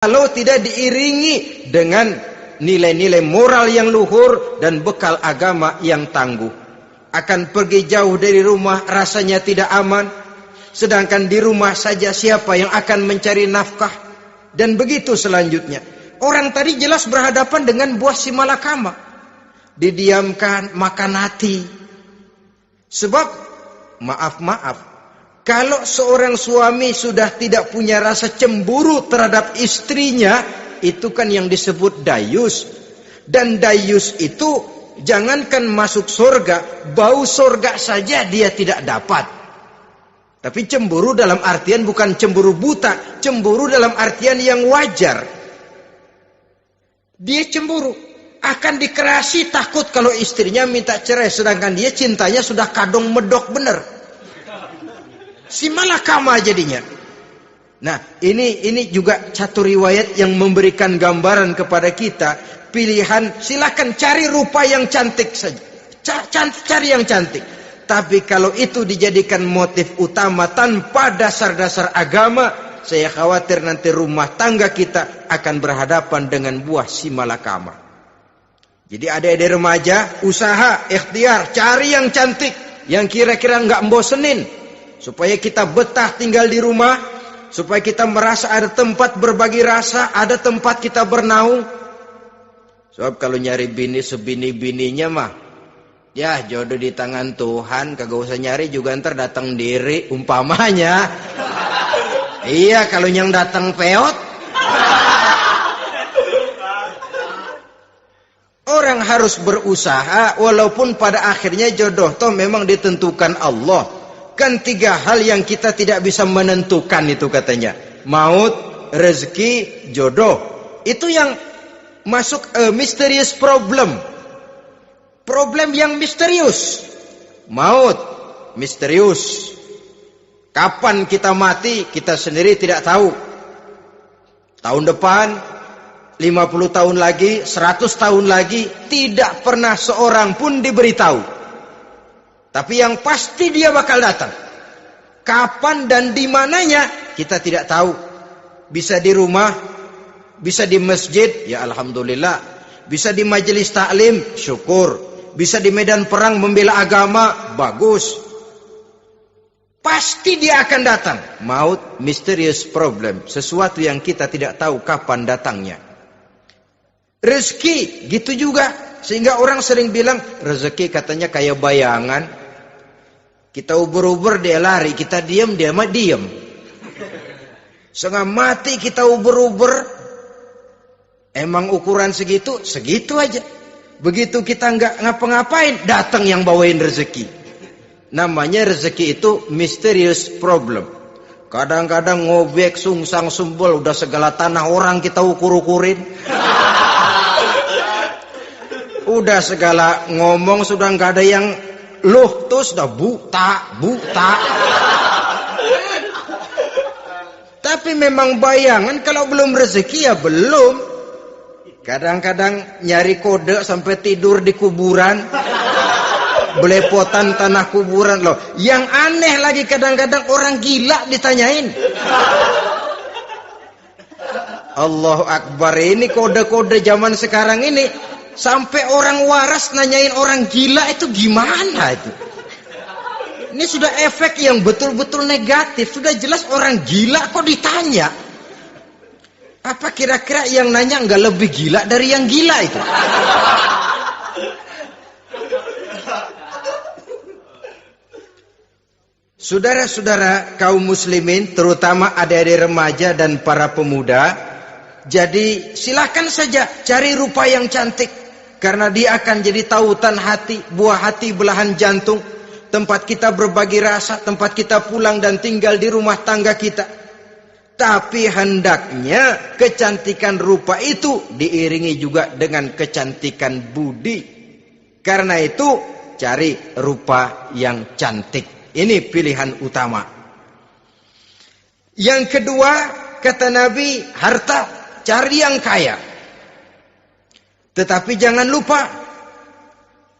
kalau tidak diiringi dengan nilai-nilai moral yang luhur dan bekal agama yang tangguh. Akan pergi jauh dari rumah rasanya tidak aman, sedangkan di rumah saja siapa yang akan mencari nafkah? Dan begitu selanjutnya. Orang tadi jelas berhadapan dengan buah si malakama. Didiamkan, makan hati. Sebab, maaf, kalau seorang suami sudah tidak punya rasa cemburu terhadap istrinya, itu kan yang disebut dayus. Dan dayus itu, jangankan masuk surga, bau surga saja dia tidak dapat. Tapi cemburu dalam artian bukan cemburu buta, cemburu dalam artian yang wajar. Dia cemburu, akan dikerasi takut kalau istrinya minta cerai, sedangkan dia cintanya sudah kadung medok bener. Si malakama jadinya. Nah, ini juga satu riwayat yang memberikan gambaran kepada kita. Pilihan, silakan cari rupa yang cantik saja. Cari yang cantik. Tapi kalau itu dijadikan motif utama tanpa dasar-dasar agama, saya khawatir nanti rumah tangga kita akan berhadapan dengan buah si malakama. Jadi adik-adik remaja, usaha, ikhtiar, cari yang cantik, yang kira-kira nggak membosenin, supaya kita betah tinggal di rumah, supaya kita merasa ada tempat berbagi rasa, ada tempat kita bernaung. Sebab kalau nyari bini sebini-bininya mah, ya jodoh di tangan Tuhan, kagak usah nyari juga ntar datang diri umpamanya. Iya, kalau yang datang peot. Orang harus berusaha, walaupun pada akhirnya jodoh toh memang ditentukan Allah. Kan 3 hal yang kita tidak bisa menentukan itu katanya. Maut, rezeki, jodoh. Itu yang masuk mysterious problem. Problem yang misterius. Maut, misterius. Kapan kita mati, kita sendiri tidak tahu. Tahun depan, 50 tahun lagi, 100 tahun lagi, tidak pernah seorang pun diberitahu. Tapi yang pasti dia bakal datang. Kapan dan di mananya, kita tidak tahu. Bisa di rumah, bisa di masjid, ya alhamdulillah. Bisa di majelis taklim, syukur. Bisa di medan perang membela agama, bagus. Pasti dia akan datang. Maut, mysterious problem. Sesuatu yang kita tidak tahu kapan datangnya. Rezeki, gitu juga. Sehingga orang sering bilang, rezeki katanya kayak bayangan. Kita ubur-ubur, dia lari. Kita diam, dia mah diam. Setengah mati kita ubur-ubur. Emang ukuran segitu? Segitu aja. Begitu kita nggak ngapa-ngapain, datang yang bawain rezeki. Namanya rezeki itu mysterious problem. Kadang-kadang ngobek, sungsang, sumbul, udah segala tanah orang kita ukur-ukurin. Udah segala ngomong sudah nggak ada yang loh, tuh sudah buta. Tapi memang bayangan, kalau belum rezeki ya belum. Kadang-kadang nyari kode sampai tidur di kuburan. Belepotan tanah kuburan loh. Yang aneh lagi kadang-kadang orang gila ditanyain. Allahu Akbar, ini kode-kode zaman sekarang ini. Sampai orang waras nanyain orang gila itu gimana itu. Ini sudah efek yang betul-betul negatif. Sudah jelas orang gila kok ditanya. Apa kira-kira yang nanya nggak lebih gila dari yang gila itu? Saudara-saudara kaum muslimin, terutama adik-adik remaja dan para pemuda, jadi silakan saja cari rupa yang cantik, karena dia akan jadi tautan hati, buah hati belahan jantung, tempat kita berbagi rasa, tempat kita pulang dan tinggal di rumah tangga kita. Tapi hendaknya kecantikan rupa itu diiringi juga dengan kecantikan budi. Karena itu cari rupa yang cantik. Ini pilihan utama. Yang kedua, kata Nabi, harta, cari yang kaya. Tetapi jangan lupa,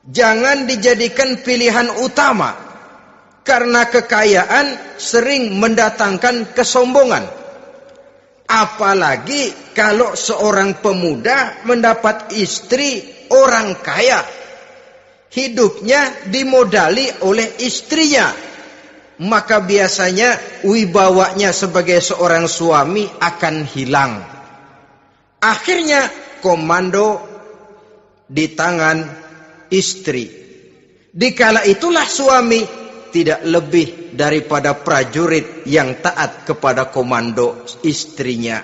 jangan dijadikan pilihan utama. Karena kekayaan sering mendatangkan kesombongan. Apalagi kalau seorang pemuda mendapat istri orang kaya, hidupnya dimodali oleh istrinya, maka biasanya wibawanya sebagai seorang suami akan hilang. Akhirnya komando di tangan istri. Dikala itulah suami tidak lebih daripada prajurit yang taat kepada komando istrinya.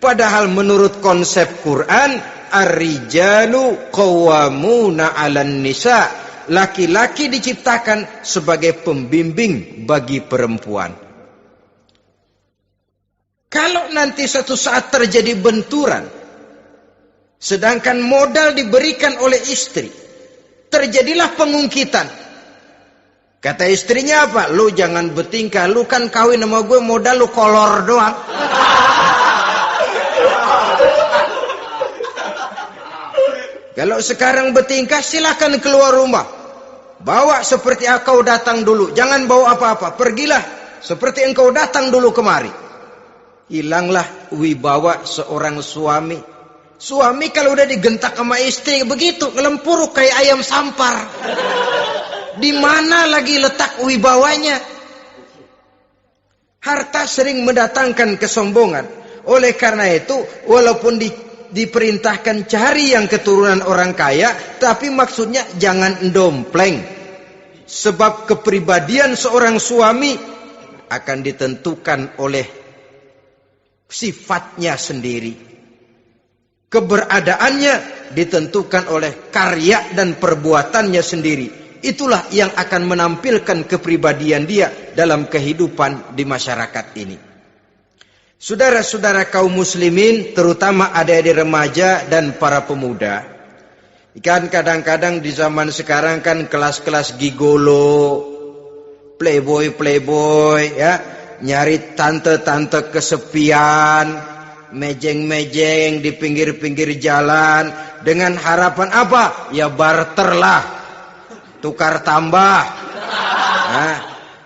Padahal menurut konsep Quran, ar-rijalu qawwamuna 'alan nisa, laki-laki diciptakan sebagai pembimbing bagi perempuan. Kalau nanti suatu saat terjadi benturan, sedangkan modal diberikan oleh istri, terjadilah pengungkitan. Kata istrinya apa? Lu jangan bertingkah, lu kan kawin sama gue, modal lu kolor doang. Kalau sekarang bertingkah, silakan keluar rumah. Bawa seperti engkau datang dulu, jangan bawa apa-apa. Pergilah seperti engkau datang dulu kemari. Hilanglah wibawa seorang suami. Suami kalau udah digentak sama istri begitu, ngelempuruk kayak ayam sampar. Di mana lagi letak wibawanya? Harta sering mendatangkan kesombongan. Oleh karena itu, walaupun diperintahkan cari yang keturunan orang kaya, tapi maksudnya jangan dompleng. Sebab kepribadian seorang suami akan ditentukan oleh sifatnya sendiri. Keberadaannya ditentukan oleh karya dan perbuatannya sendiri. Itulah yang akan menampilkan kepribadian dia dalam kehidupan di masyarakat ini. Saudara-saudara kaum muslimin, terutama adik-adik remaja dan para pemuda. Kan kadang-kadang di zaman sekarang kan kelas-kelas gigolo, playboy ya, nyari tante-tante kesepian, mejeng-mejeng di pinggir-pinggir jalan dengan harapan apa? Ya barterlah. Tukar tambah, nah,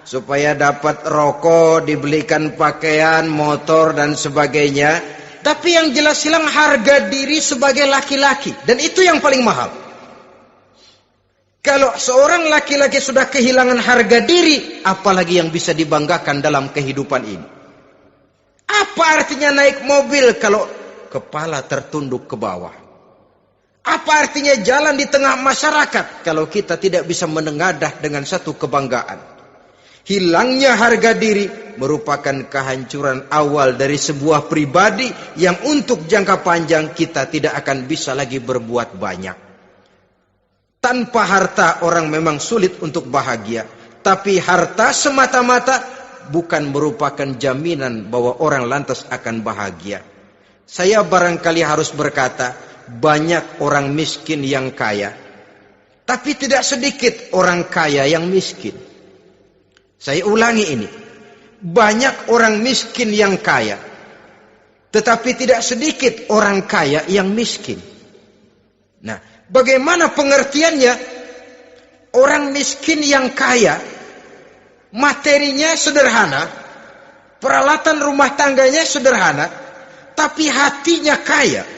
supaya dapat rokok, dibelikan pakaian, motor dan sebagainya. Tapi yang jelas hilang harga diri sebagai laki-laki, dan itu yang paling mahal. Kalau seorang laki-laki sudah kehilangan harga diri, apalagi yang bisa dibanggakan dalam kehidupan ini? Apa artinya naik mobil kalau kepala tertunduk ke bawah? Apa artinya jalan di tengah masyarakat kalau kita tidak bisa menengadah dengan satu kebanggaan? Hilangnya harga diri merupakan kehancuran awal dari sebuah pribadi yang untuk jangka panjang kita tidak akan bisa lagi berbuat banyak. Tanpa harta orang memang sulit untuk bahagia, tapi harta semata-mata bukan merupakan jaminan bahwa orang lantas akan bahagia. Saya barangkali harus berkata, banyak orang miskin yang kaya, tapi tidak sedikit orang kaya yang miskin. Saya ulangi ini, banyak orang miskin yang kaya, tetapi tidak sedikit orang kaya yang miskin. Nah, bagaimana pengertiannya? Orang miskin yang kaya, materinya sederhana, peralatan rumah tangganya sederhana, tapi hatinya kaya.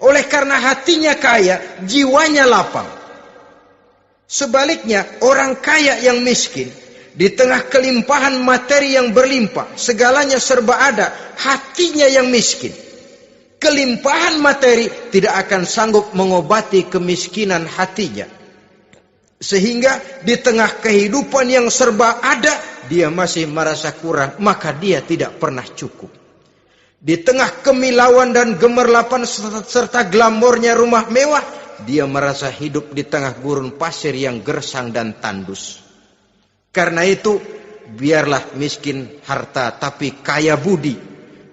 Oleh karena hatinya kaya, jiwanya lapang. Sebaliknya, orang kaya yang miskin, di tengah kelimpahan materi yang berlimpah, segalanya serba ada, hatinya yang miskin. Kelimpahan materi tidak akan sanggup mengobati kemiskinan hatinya. Sehingga di tengah kehidupan yang serba ada, dia masih merasa kurang, maka dia tidak pernah cukup. Di tengah kemilauan dan gemerlapan serta glamornya rumah mewah, dia merasa hidup di tengah gurun pasir yang gersang dan tandus. Karena itu, biarlah miskin harta tapi kaya budi,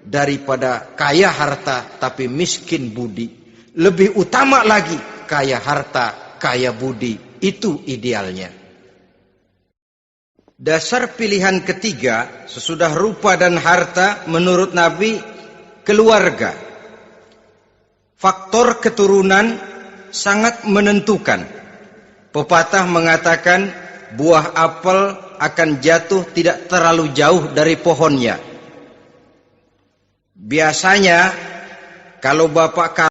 daripada kaya harta tapi miskin budi. Lebih utama lagi, kaya harta, kaya budi. Itu idealnya. Dasar pilihan ketiga, sesudah rupa dan harta, menurut Nabi, keluarga. Faktor keturunan sangat menentukan. Pepatah mengatakan buah apel akan jatuh tidak terlalu jauh dari pohonnya. Biasanya kalau bapak